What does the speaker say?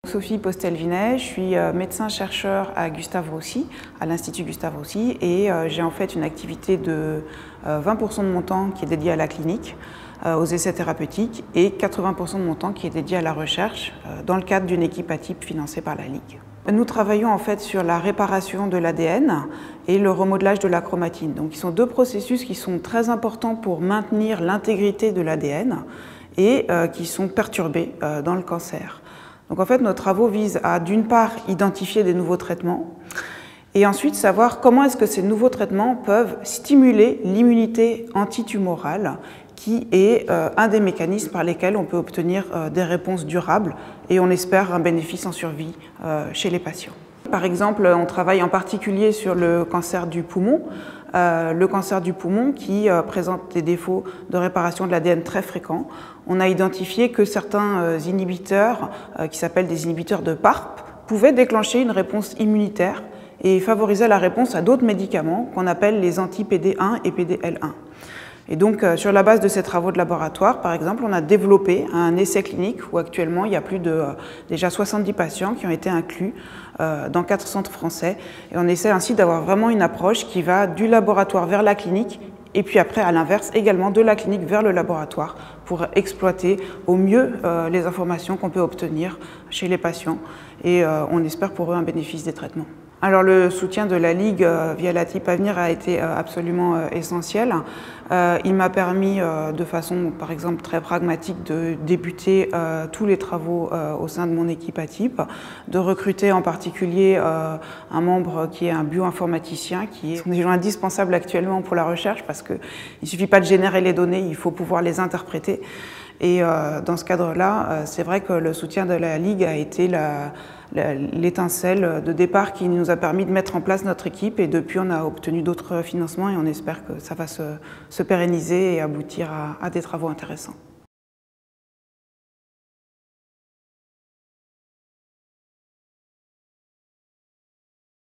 Sophie Postel-Vinet, je suis médecin-chercheur à Gustave Roussy, à l'Institut Gustave Roussy, et j'ai en fait une activité de 20% de mon temps qui est dédiée à la clinique, aux essais thérapeutiques, et 80% de mon temps qui est dédié à la recherche, dans le cadre d'une équipe à type financée par la Ligue. Nous travaillons en fait sur la réparation de l'ADN et le remodelage de la chromatine. Donc, ils sont deux processus qui sont très importants pour maintenir l'intégrité de l'ADN et qui sont perturbés dans le cancer. Donc en fait, nos travaux visent à, d'une part, identifier des nouveaux traitements et ensuite savoir comment est-ce que ces nouveaux traitements peuvent stimuler l'immunité antitumorale qui est un des mécanismes par lesquels on peut obtenir des réponses durables et on espère un bénéfice en survie chez les patients. Par exemple, on travaille en particulier sur le cancer du poumon. Le cancer du poumon qui présente des défauts de réparation de l'ADN très fréquents. On a identifié que certains inhibiteurs, qui s'appellent des inhibiteurs de PARP, pouvaient déclencher une réponse immunitaire et favoriser la réponse à d'autres médicaments qu'on appelle les anti-PD1 et PDL1. Et donc, sur la base de ces travaux de laboratoire, par exemple, on a développé un essai clinique où actuellement il y a plus de déjà 70 patients qui ont été inclus dans 4 centres français. Et on essaie ainsi d'avoir vraiment une approche qui va du laboratoire vers la clinique et puis après, à l'inverse, également de la clinique vers le laboratoire pour exploiter au mieux les informations qu'on peut obtenir chez les patients. Et on espère pour eux un bénéfice des traitements. Alors le soutien de la Ligue via la type Avenir a été absolument essentiel. Il m'a permis de façon par exemple très pragmatique de débuter tous les travaux au sein de mon équipe à type, de recruter en particulier un membre qui est un bioinformaticien, qui sont des gens indispensables actuellement pour la recherche parce qu'il ne suffit pas de générer les données, il faut pouvoir les interpréter. Et dans ce cadre-là, c'est vrai que le soutien de la Ligue a été l'étincelle de départ qui nous a permis de mettre en place notre équipe et depuis on a obtenu d'autres financements et on espère que ça va se pérenniser et aboutir à des travaux intéressants.